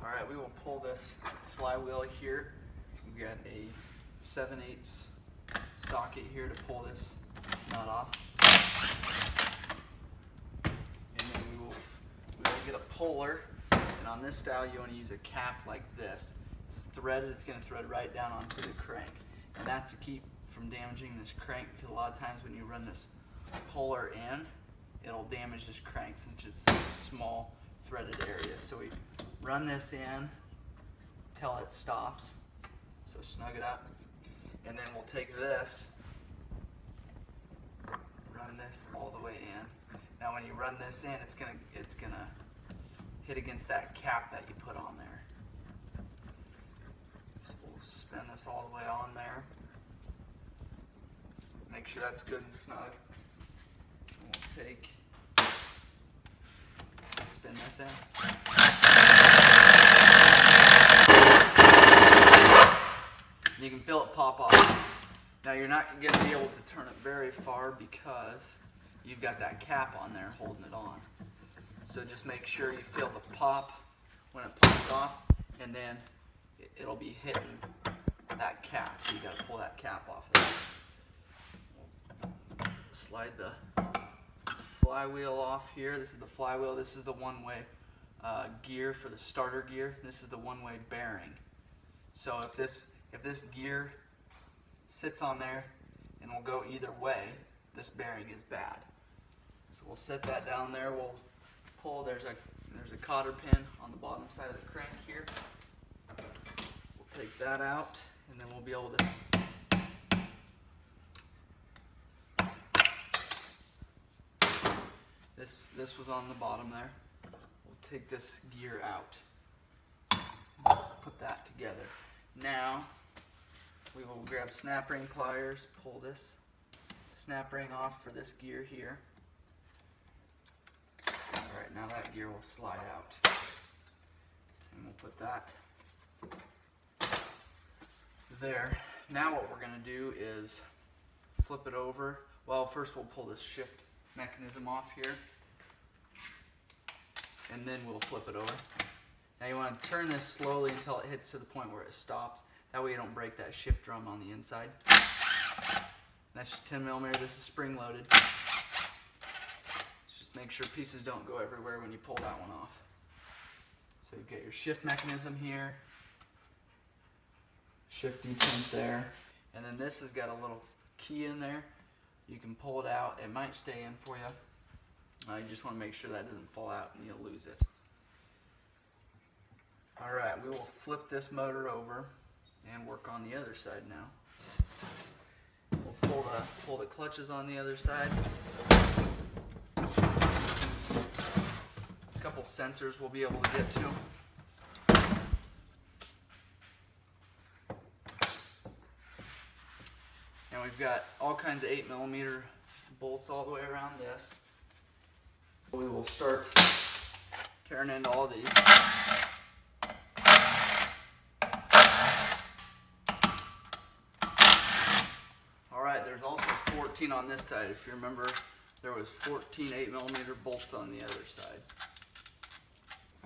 Alright, we will pull this flywheel here. We've got a 7/8 socket here to pull this nut off. And then we will get a puller. And on this style, you want to use a cap like this. It's threaded, it's going to thread right down onto the crank. And that's to keep from damaging this crank, because a lot of times when you run this puller in, it'll damage this crank since it's such a small threaded area. So we run this in till it stops. So snug it up. And then we'll take this, run this all the way in. Now when you run this in, it's gonna hit against that cap that you put on there. So we'll spin this all the way on there. Make sure that's good and snug. And we'll take, spin this in. You can feel it pop off. Now you're not going to be able to turn it very far because you've got that cap on there holding it on. So just make sure you feel the pop when it pops off, and then it'll be hitting that cap. So you got to pull that cap off of there. Slide the flywheel off here. This is the flywheel. This is the one-way gear for the starter gear. This is the one-way bearing. So if this gear sits on there and will go either way, this bearing is bad. So we'll set that down there. We'll pull. There's a cotter pin on the bottom side of the crank here. We'll take that out, and then we'll be able to This was on the bottom there. We'll take this gear out. Put that together. Now we will grab snap ring pliers, pull this snap ring off for this gear here. Alright, now that gear will slide out. And we'll put that there. Now what we're going to do is flip it over. Well, first we'll pull this shift mechanism off here, and then we'll flip it over. Now you want to turn this slowly until it hits to the point where it stops. That way you don't break that shift drum on the inside. That's just 10mm. This is spring loaded. Just make sure pieces don't go everywhere when you pull that one off. So you've got your shift mechanism here, shift detent there, and then this has got a little key in there. You can pull it out. It might stay in for you. You just want to make sure that doesn't fall out and you'll lose it. Alright, we will flip this motor over and work on the other side now. We'll pull the clutches on the other side. A couple sensors we'll be able to get to. And we've got all kinds of 8mm bolts all the way around this. We will start tearing into all these. Alright, there's also 14 on this side. If you remember, there was 14 8mm bolts on the other side.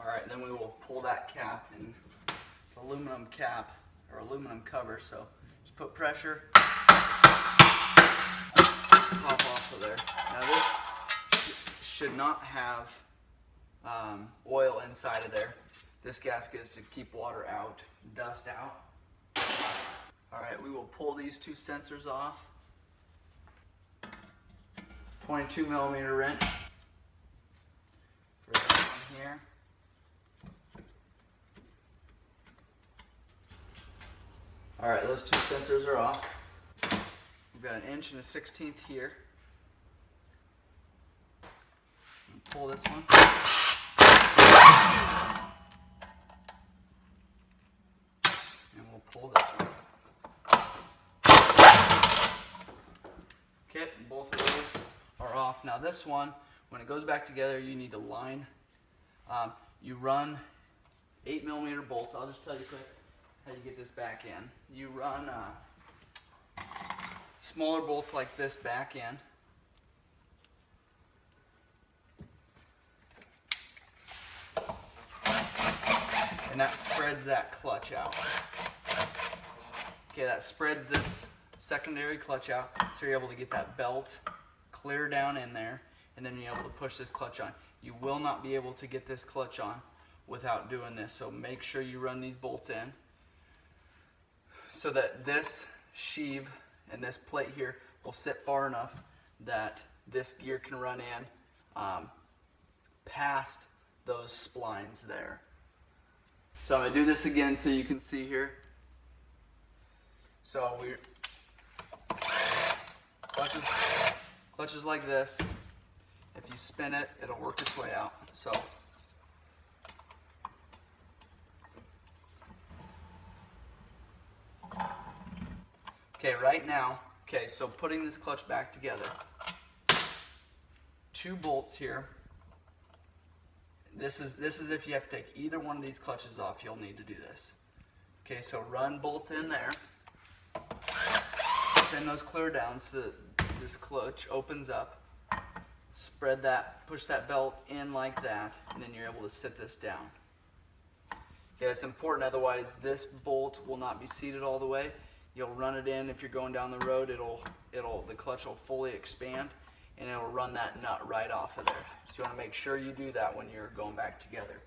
Alright, then we will pull that cap, and it's aluminum cap, or aluminum cover, so just put pressure. Pop off of there. Now this should not have oil inside of there. This gasket is to keep water out, dust out. Alright, we will pull these two sensors off. 22mm wrench for this one here. Alright, those two sensors are off. We've got 1 inch and 1/16 here. Pull this one. And we'll pull this one. Okay, both of those are off. Now this one, when it goes back together, you need to line. You run 8mm bolts. I'll just tell you quick how you get this back in. You run smaller bolts like this back in. And and that spreads that clutch out. Okay, that spreads this secondary clutch out, so you're able to get that belt clear down in there, and then you're able to push this clutch on. You will not be able to get this clutch on without doing this, so make sure you run these bolts in so that this sheave and this plate here will sit far enough that this gear can run in past those splines there. So I'm going to do this again so you can see here. So we're clutches like this. If you spin it, it'll work its way out. So okay, right now, okay, so putting this clutch back together, 2 bolts here. This is if you have to take either one of these clutches off, you'll need to do this. Okay, so run bolts in there. Pin those clear down so that this clutch opens up. Spread that, push that belt in like that, and then you're able to sit this down. Okay, it's important, otherwise this bolt will not be seated all the way. You'll run it in, if you're going down the road, the clutch will fully expand, and it'll run that nut right off of there. So you want to make sure you do that when you're going back together.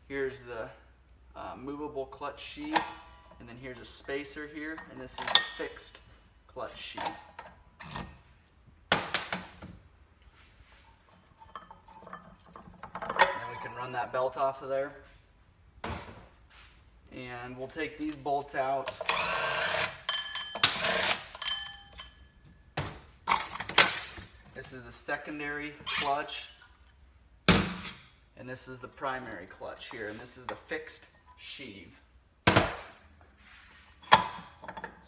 Here's the movable clutch sheave, and then here's a spacer here, and this is the fixed clutch sheave. And we can run that belt off of there. And we'll take these bolts out. This is the secondary clutch, and this is the primary clutch here, and this is the fixed sheave. So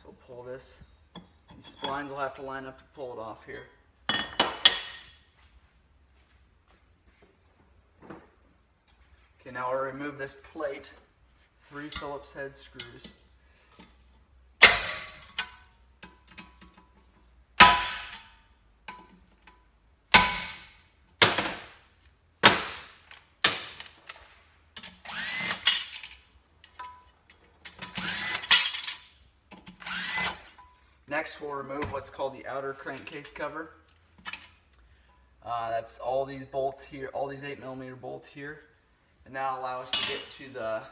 we'll pull this. These splines will have to line up to pull it off here. Okay, now I'll remove this plate. 3 Phillips head screws. Next, we'll remove what's called the outer crankcase cover. That's all these bolts here, all these 8mm bolts here. And that'll allow us to get to the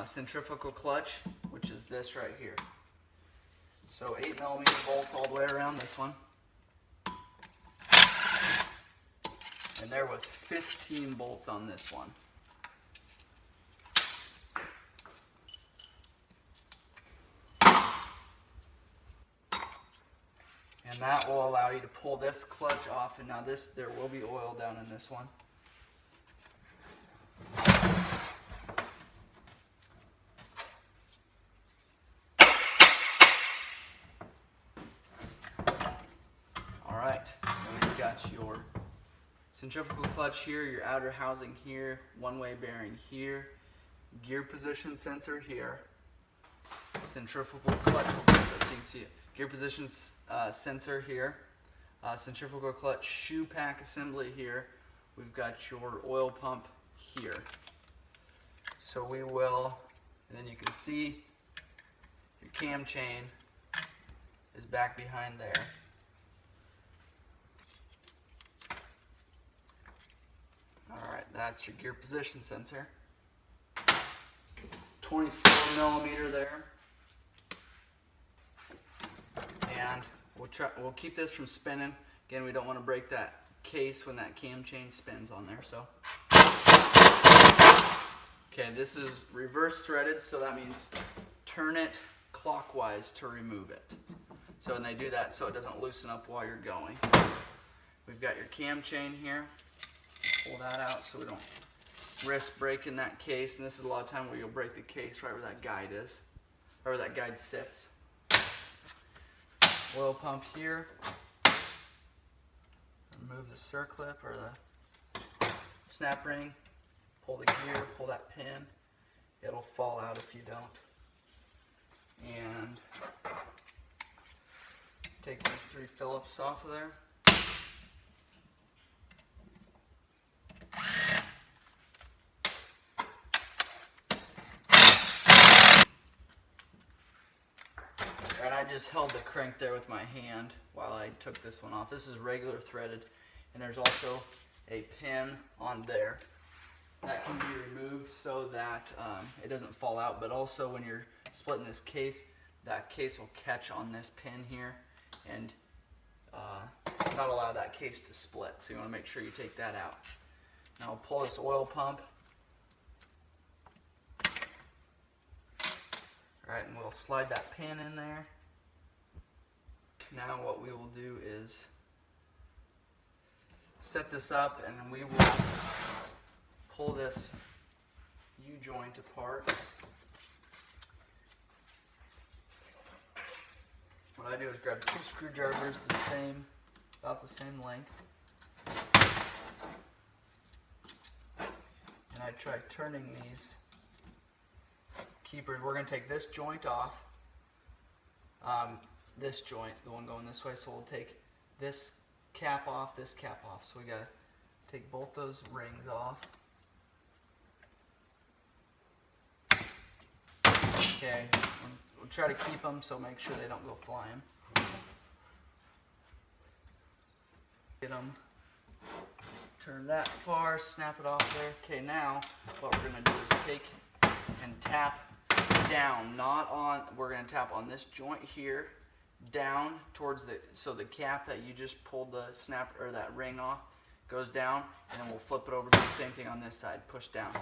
centrifugal clutch, which is this right here. So 8mm bolts all the way around this one. And there was 15 bolts on this one. And that will allow you to pull this clutch off, and now there will be oil down in this one. Alright, we've got your centrifugal clutch here, your outer housing here, one-way bearing here, gear position sensor here, centrifugal clutch, so you can see it. Gear position sensor here, centrifugal clutch shoe pack assembly here. We've got your oil pump here. So we will, and then you can see your cam chain is back behind there. Alright, that's your gear position sensor. 24mm there. And we'll keep this from spinning. Again, we don't want to break that case when that cam chain spins on there. So, okay, this is reverse threaded, so that means turn it clockwise to remove it. So, and they do that so it doesn't loosen up while you're going. We've got your cam chain here. Pull that out so we don't risk breaking that case. And this is a lot of time where you'll break the case right where that guide is, or where that guide sits. Oil pump here. Remove the circlip or the snap ring. Pull the gear, pull that pin. It'll fall out if you don't. And take these 3 Phillips off of there. I just held the crank there with my hand while I took this one off. This is regular threaded, and there's also a pin on there that can be removed so that it doesn't fall out, but also when you're splitting this case, that case will catch on this pin here and not allow that case to split, so you want to make sure you take that out. Now I'll pull this oil pump. Alright, and we'll slide that pin in there. Now what we will do is set this up, and we will pull this U-joint apart. What I do is grab 2 screwdrivers about the same length, and I try turning these keepers. We're going to take this joint off, this joint, the one going this way, so we'll take this cap off, this cap off. So we got to take both those rings off. Okay, we'll try to keep them, so make sure they don't go flying. Get them, turn that far, snap it off there. Okay, now what we're going to do is take and tap down, not on, we're going to tap on this joint here, down towards so the cap that you just pulled the snap or that ring off goes down, and then we'll flip it over, do the same thing on this side, push down.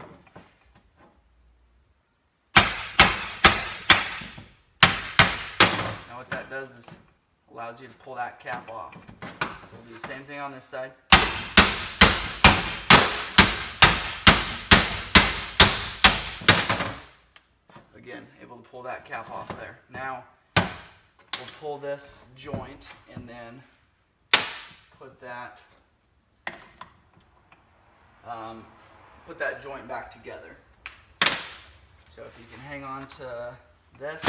Now what that does is allows you to pull that cap off. So we'll do the same thing on this side. Again, able to pull that cap off there. Now we'll pull this joint and then put that joint back together. So if you can hang on to this,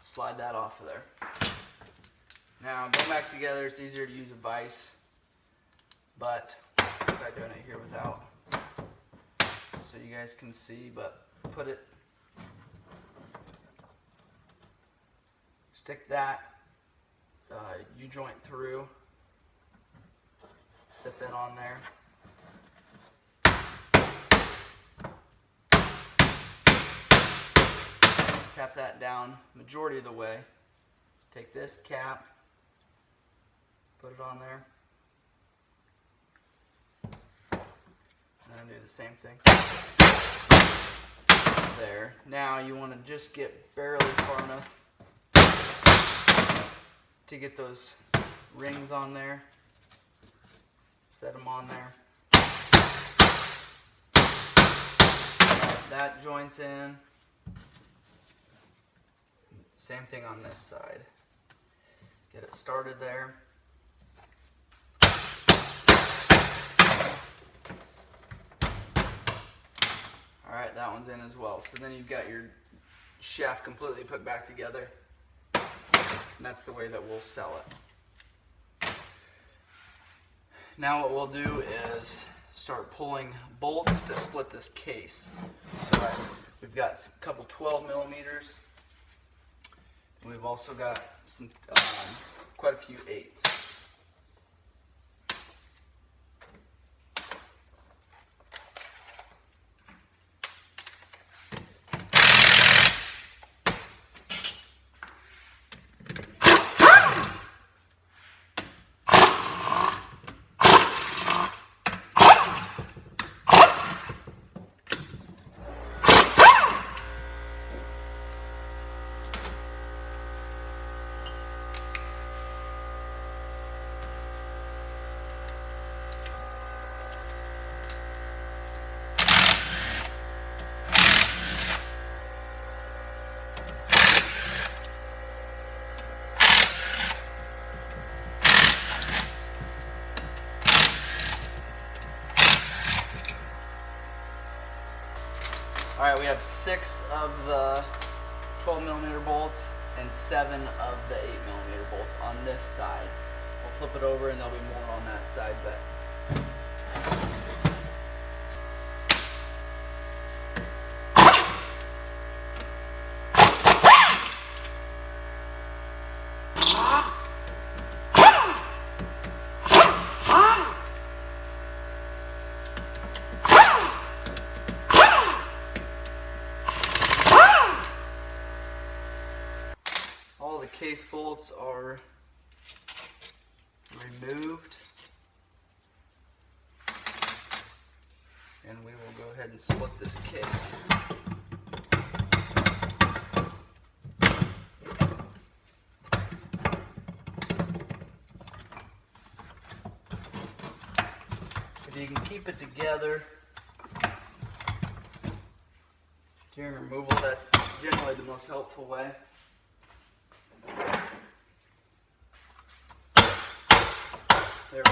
slide that off of there. Now going back together, it's easier to use a vise, but I'll try doing it here without, so you guys can see. But stick that U-joint through, set that on there. Tap that down majority of the way. Take this cap, put it on there, and then do the same thing there. Now you want to just get barely far enough to get those rings on there. Set them on there. That joint's in. Same thing on this side. Get it started there. Alright, that one's in as well. So then you've got your shaft completely put back together. And that's the way that we'll sell it. Now what we'll do is start pulling bolts to split this case. So we've got a couple 12 millimeters. We've also got some quite a few 8s. Alright, we have 6 of the 12 millimeter bolts and 7 of the 8 millimeter bolts on this side. We'll flip it over and there'll be more on that side, but case bolts are removed. And we will go ahead and split this case. If you can keep it together during removal, that's generally the most helpful way. There we go.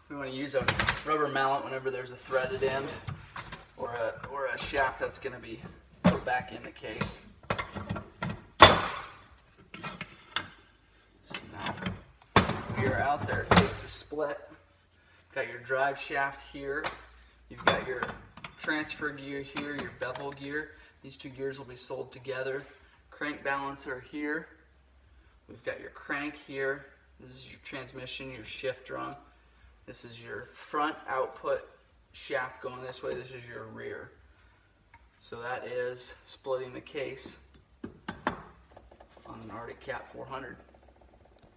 We want to use a rubber mallet whenever there's a threaded end or a shaft that's going to be put back in the case. So now we are out there. Case is split. Got your drive shaft here. You've got your transfer gear here, your bevel gear. These two gears will be sold together. Crank balancer here. We've got your crank here. This is your transmission, your shift drum. This is your front output shaft going this way. This is your rear. So that is splitting the case on an Arctic Cat 400.